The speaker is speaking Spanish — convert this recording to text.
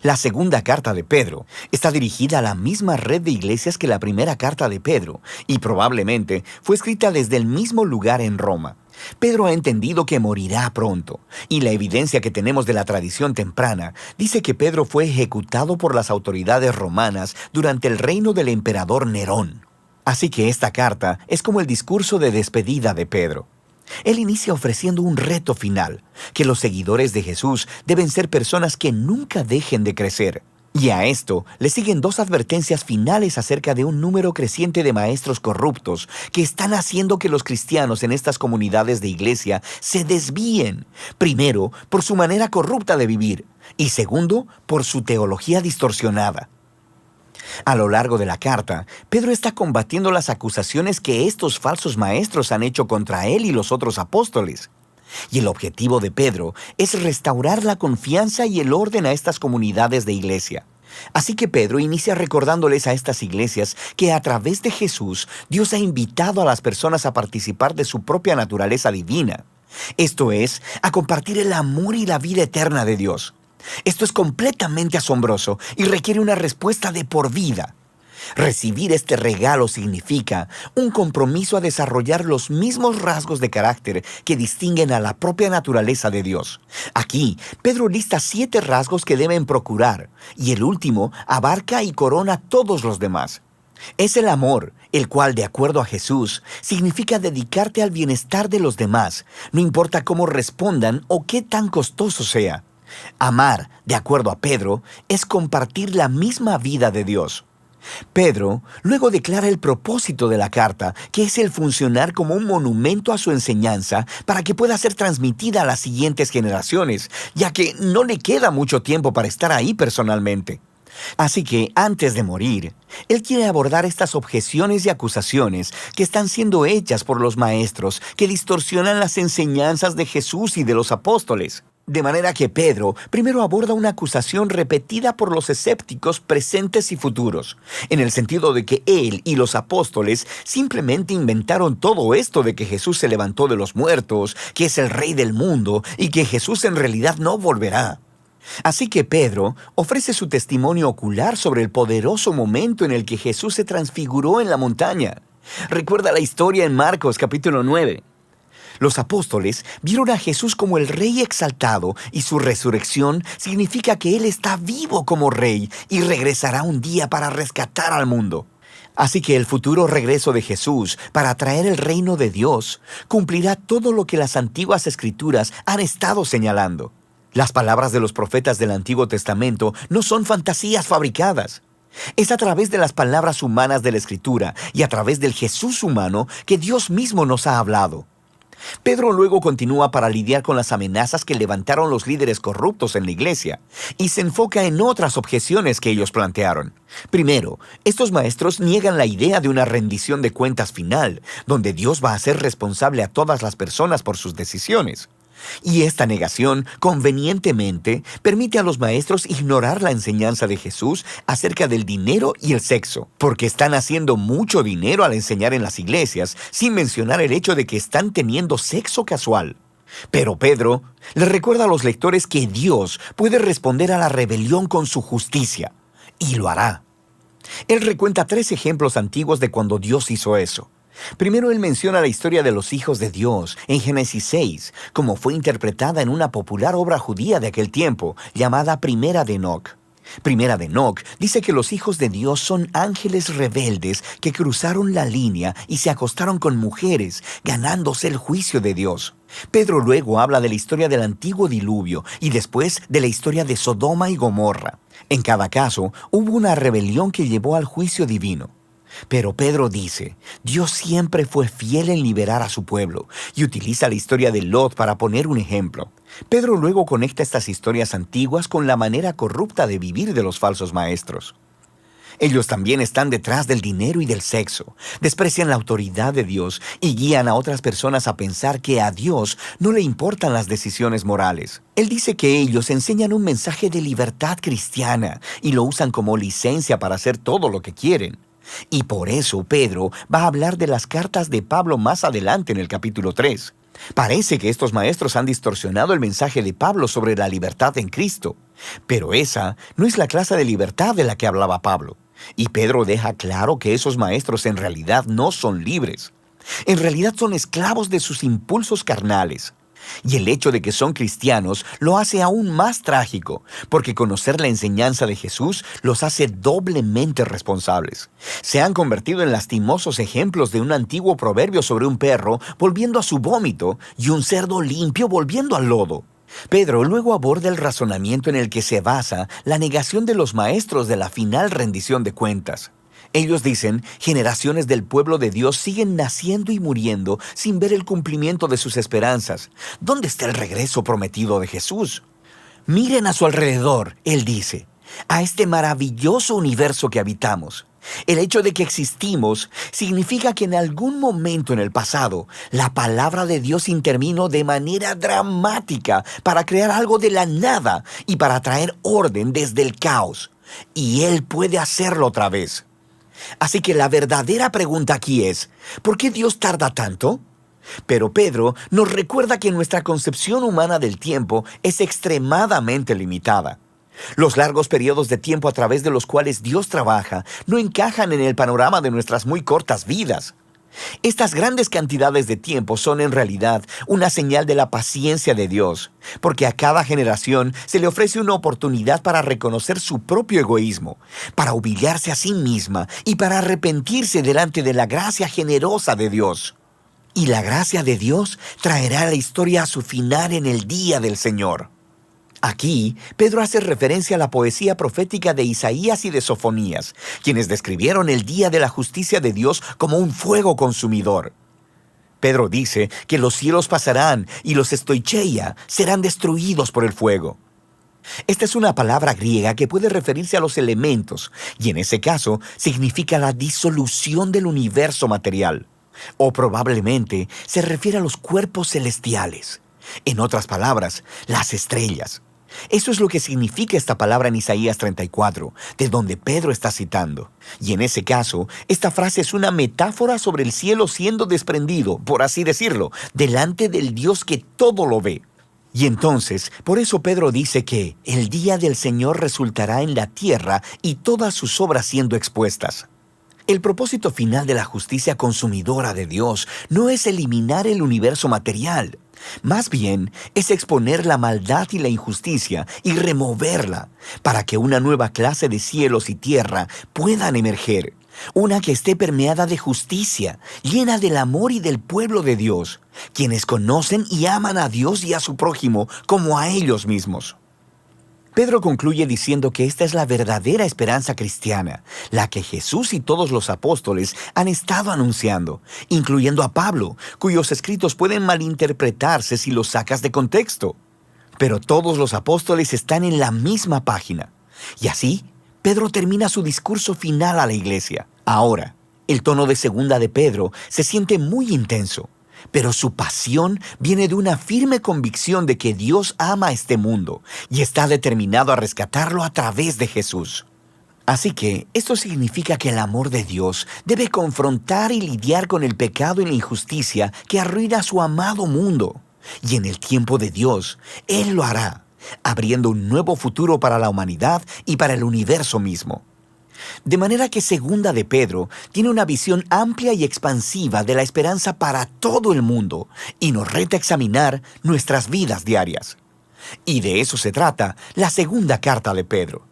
La segunda carta de Pedro está dirigida a la misma red de iglesias que la primera carta de Pedro, y probablemente fue escrita desde el mismo lugar en Roma. Pedro ha entendido que morirá pronto, y la evidencia que tenemos de la tradición temprana dice que Pedro fue ejecutado por las autoridades romanas durante el reino del emperador Nerón. Así que esta carta es como el discurso de despedida de Pedro. Él inicia ofreciendo un reto final, que los seguidores de Jesús deben ser personas que nunca dejen de crecer. Y a esto le siguen dos advertencias finales acerca de un número creciente de maestros corruptos que están haciendo que los cristianos en estas comunidades de iglesia se desvíen. Primero, por su manera corrupta de vivir, y segundo, por su teología distorsionada. A lo largo de la carta, Pedro está combatiendo las acusaciones que estos falsos maestros han hecho contra él y los otros apóstoles. Y el objetivo de Pedro es restaurar la confianza y el orden a estas comunidades de iglesia. Así que Pedro inicia recordándoles a estas iglesias que a través de Jesús, Dios ha invitado a las personas a participar de su propia naturaleza divina. Esto es, a compartir el amor y la vida eterna de Dios. Esto es completamente asombroso y requiere una respuesta de por vida. Recibir este regalo significa un compromiso a desarrollar los mismos rasgos de carácter que distinguen a la propia naturaleza de Dios. Aquí, Pedro lista 7 rasgos que deben procurar, y el último abarca y corona todos los demás. Es el amor, el cual, de acuerdo a Jesús, significa dedicarte al bienestar de los demás, no importa cómo respondan o qué tan costoso sea. Amar, de acuerdo a Pedro, es compartir la misma vida de Dios. Pedro luego declara el propósito de la carta, que es el funcionar como un monumento a su enseñanza para que pueda ser transmitida a las siguientes generaciones, ya que no le queda mucho tiempo para estar ahí personalmente. Así que, antes de morir, él quiere abordar estas objeciones y acusaciones que están siendo hechas por los maestros que distorsionan las enseñanzas de Jesús y de los apóstoles. De manera que Pedro primero aborda una acusación repetida por los escépticos presentes y futuros, en el sentido de que él y los apóstoles simplemente inventaron todo esto de que Jesús se levantó de los muertos, que es el Rey del mundo y que Jesús en realidad no volverá. Así que Pedro ofrece su testimonio ocular sobre el poderoso momento en el que Jesús se transfiguró en la montaña. Recuerda la historia en Marcos capítulo 9. Los apóstoles vieron a Jesús como el Rey exaltado y su resurrección significa que Él está vivo como Rey y regresará un día para rescatar al mundo. Así que el futuro regreso de Jesús para traer el reino de Dios cumplirá todo lo que las antiguas escrituras han estado señalando. Las palabras de los profetas del Antiguo Testamento no son fantasías fabricadas. Es a través de las palabras humanas de la Escritura y a través del Jesús humano que Dios mismo nos ha hablado. Pedro luego continúa para lidiar con las amenazas que levantaron los líderes corruptos en la iglesia y se enfoca en otras objeciones que ellos plantearon. Primero, estos maestros niegan la idea de una rendición de cuentas final, donde Dios va a ser responsable a todas las personas por sus decisiones. Y esta negación, convenientemente, permite a los maestros ignorar la enseñanza de Jesús acerca del dinero y el sexo, porque están haciendo mucho dinero al enseñar en las iglesias, sin mencionar el hecho de que están teniendo sexo casual. Pero Pedro le recuerda a los lectores que Dios puede responder a la rebelión con su justicia, y lo hará. Él recuenta 3 ejemplos antiguos de cuando Dios hizo eso. Primero, él menciona la historia de los hijos de Dios en Génesis 6, como fue interpretada en una popular obra judía de aquel tiempo, llamada Primera de Enoc. Primera de Enoc dice que los hijos de Dios son ángeles rebeldes que cruzaron la línea y se acostaron con mujeres, ganándose el juicio de Dios. Pedro luego habla de la historia del antiguo diluvio y después de la historia de Sodoma y Gomorra. En cada caso, hubo una rebelión que llevó al juicio divino. Pero Pedro dice, Dios siempre fue fiel en liberar a su pueblo y utiliza la historia de Lot para poner un ejemplo. Pedro luego conecta estas historias antiguas con la manera corrupta de vivir de los falsos maestros. Ellos también están detrás del dinero y del sexo, desprecian la autoridad de Dios y guían a otras personas a pensar que a Dios no le importan las decisiones morales. Él dice que ellos enseñan un mensaje de libertad cristiana y lo usan como licencia para hacer todo lo que quieren. Y por eso Pedro va a hablar de las cartas de Pablo más adelante en el capítulo 3. Parece que estos maestros han distorsionado el mensaje de Pablo sobre la libertad en Cristo. Pero esa no es la clase de libertad de la que hablaba Pablo. Y Pedro deja claro que esos maestros en realidad no son libres. En realidad son esclavos de sus impulsos carnales. Y el hecho de que son cristianos lo hace aún más trágico, porque conocer la enseñanza de Jesús los hace doblemente responsables. Se han convertido en lastimosos ejemplos de un antiguo proverbio sobre un perro volviendo a su vómito y un cerdo limpio volviendo al lodo. Pedro luego aborda el razonamiento en el que se basa la negación de los maestros de la final rendición de cuentas. Ellos dicen, generaciones del pueblo de Dios siguen naciendo y muriendo sin ver el cumplimiento de sus esperanzas. ¿Dónde está el regreso prometido de Jesús? Miren a su alrededor, él dice, a este maravilloso universo que habitamos. El hecho de que existimos significa que en algún momento en el pasado, la palabra de Dios intervino de manera dramática para crear algo de la nada y para traer orden desde el caos. Y Él puede hacerlo otra vez. Así que la verdadera pregunta aquí es, ¿por qué Dios tarda tanto? Pero Pedro nos recuerda que nuestra concepción humana del tiempo es extremadamente limitada. Los largos periodos de tiempo a través de los cuales Dios trabaja no encajan en el panorama de nuestras muy cortas vidas. Estas grandes cantidades de tiempo son en realidad una señal de la paciencia de Dios, porque a cada generación se le ofrece una oportunidad para reconocer su propio egoísmo, para humillarse a sí misma y para arrepentirse delante de la gracia generosa de Dios. Y la gracia de Dios traerá la historia a su final en el día del Señor. Aquí, Pedro hace referencia a la poesía profética de Isaías y de Sofonías, quienes describieron el día de la justicia de Dios como un fuego consumidor. Pedro dice que los cielos pasarán y los estoicheia serán destruidos por el fuego. Esta es una palabra griega que puede referirse a los elementos, y en ese caso significa la disolución del universo material. O probablemente se refiere a los cuerpos celestiales. En otras palabras, las estrellas. Eso es lo que significa esta palabra en Isaías 34, de donde Pedro está citando. Y en ese caso, esta frase es una metáfora sobre el cielo siendo desprendido, por así decirlo, delante del Dios que todo lo ve. Y entonces, por eso Pedro dice que el día del Señor resultará en la tierra y todas sus obras siendo expuestas. El propósito final de la justicia consumidora de Dios no es eliminar el universo material. Más bien, es exponer la maldad y la injusticia y removerla para que una nueva clase de cielos y tierra puedan emerger. Una que esté permeada de justicia, llena del amor y del pueblo de Dios, quienes conocen y aman a Dios y a su prójimo como a ellos mismos. Pedro concluye diciendo que esta es la verdadera esperanza cristiana, la que Jesús y todos los apóstoles han estado anunciando, incluyendo a Pablo, cuyos escritos pueden malinterpretarse si los sacas de contexto. Pero todos los apóstoles están en la misma página. Y así, Pedro termina su discurso final a la iglesia. Ahora, el tono de segunda de Pedro se siente muy intenso. Pero su pasión viene de una firme convicción de que Dios ama a este mundo y está determinado a rescatarlo a través de Jesús. Así que esto significa que el amor de Dios debe confrontar y lidiar con el pecado y la injusticia que arruina su amado mundo. Y en el tiempo de Dios, Él lo hará, abriendo un nuevo futuro para la humanidad y para el universo mismo. De manera que segunda de Pedro tiene una visión amplia y expansiva de la esperanza para todo el mundo y nos reta a examinar nuestras vidas diarias. Y de eso se trata la segunda carta de Pedro.